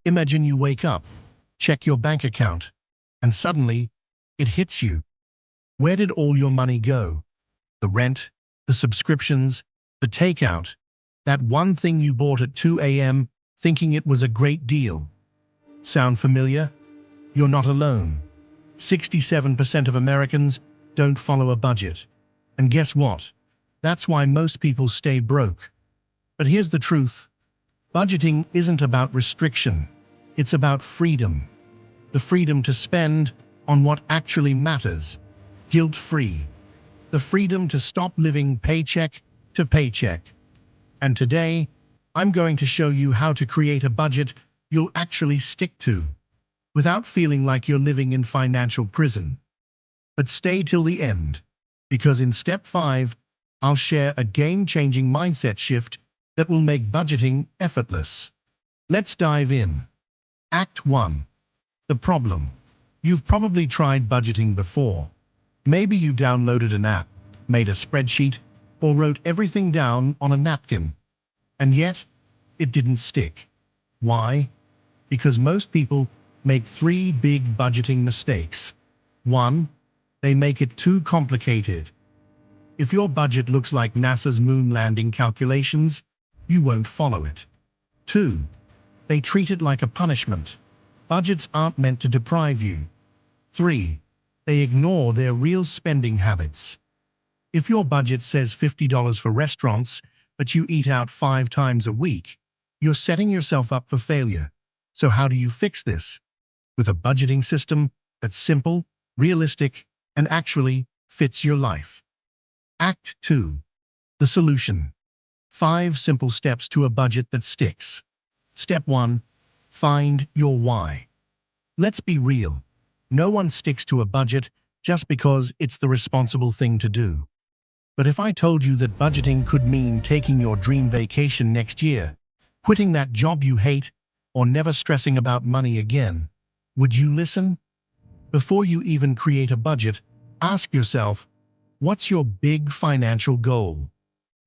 Imagine you wake up, check your bank account, and suddenly it hits you. Where did all your money go? The rent, the subscriptions, the takeout, that one thing you bought at 2 a.m. thinking it was a great deal. Sound familiar? You're not alone. 67% of Americans don't follow a budget. And guess what? That's why most people stay broke. But here's the truth. Budgeting isn't about restriction. It's about freedom. The freedom to spend on what actually matters, guilt-free. The freedom to stop living paycheck to paycheck. And today, I'm going to show you how to create a budget you'll actually stick to, without feeling like you're living in financial prison. But stay till the end, because in step 5, I'll share a game-changing mindset shift that will make budgeting effortless. Let's dive in. Act 1. The problem. You've probably tried budgeting before. Maybe you downloaded an app, made a spreadsheet, or wrote everything down on a napkin. And yet, it didn't stick. Why? Because most people make 3 big budgeting mistakes. 1. They make it too complicated. If your budget looks like NASA's moon landing calculations, you won't follow it. 2. They treat it like a punishment. Budgets aren't meant to deprive you. 3. They ignore their real spending habits. If your budget says $50 for restaurants, but you eat out 5 times a week, you're setting yourself up for failure. So how do you fix this? With a budgeting system that's simple, realistic, and actually fits your life. Act 2. The solution. 5 simple steps to a budget that sticks. Step 1. Find your why. Let's be real. No one sticks to a budget just because it's the responsible thing to do. But if I told you that budgeting could mean taking your dream vacation next year, quitting that job you hate, or never stressing about money again, would you listen? Before you even create a budget, ask yourself, what's your big financial goal?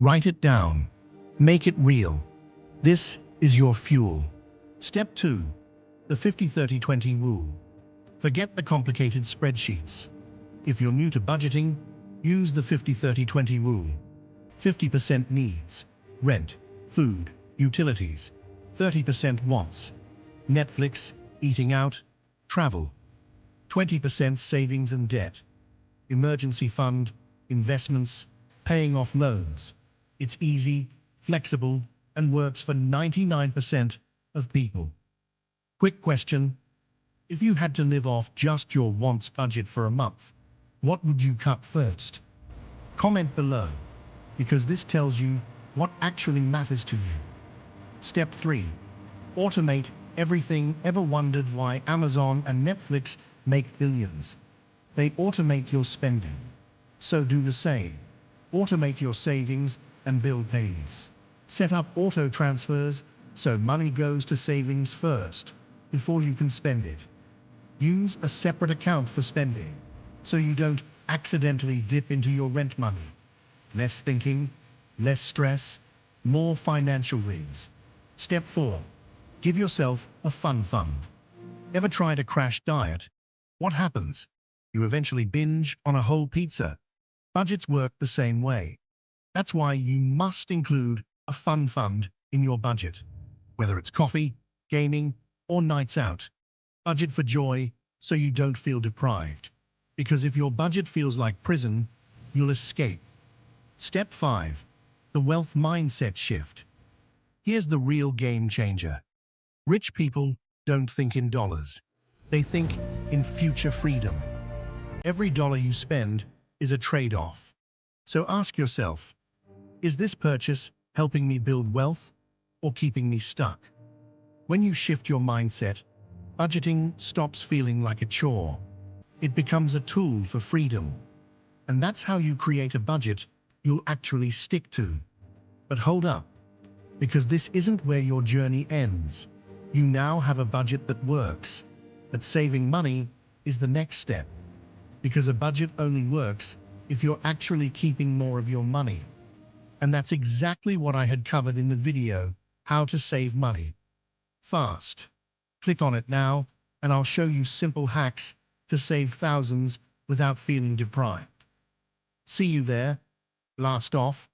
Write it down. Make it real. This is your fuel. Step 2. The 50-30-20 rule. Forget the complicated spreadsheets. If you're new to budgeting, use the 50-30-20 rule. 50% needs, rent, food, utilities. 30% wants, Netflix, eating out, travel. 20% savings and debt, emergency fund, investments, paying off loans. It's easy, flexible, and works for 99% of people. Quick question. If you had to live off just your wants budget for a month, what would you cut first? Comment below, because this tells you what actually matters to you. Step 3. Automate everything. Ever wondered why Amazon and Netflix make billions? They automate your spending. So do the same. Automate your savings and bill payments. Set up auto transfers so money goes to savings first before you can spend it. Use a separate account for spending so you don't accidentally dip into your rent money. Less thinking, less stress, more financial wins. Step 4. Give yourself a fun fund. Ever tried a crash diet? What happens? You eventually binge on a whole pizza. Budgets work the same way. That's why you must include a fun fund in your budget. Whether it's coffee, gaming, or nights out. Budget for joy so you don't feel deprived. Because if your budget feels like prison, you'll escape. Step 5. The wealth mindset shift. Here's the real game changer. Rich people don't think in dollars. They think in future freedom. Every dollar you spend is a trade-off. So ask yourself, is this purchase helping me build wealth or keeping me stuck? When you shift your mindset, budgeting stops feeling like a chore. It becomes a tool for freedom. And that's how you create a budget you'll actually stick to. But hold up, because this isn't where your journey ends. You now have a budget that works. But saving money is the next step. Because a budget only works if you're actually keeping more of your money. And that's exactly what I had covered in the video, how to save money fast. Click on it now, and I'll show you simple hacks to save thousands without feeling deprived. See you there. Last off,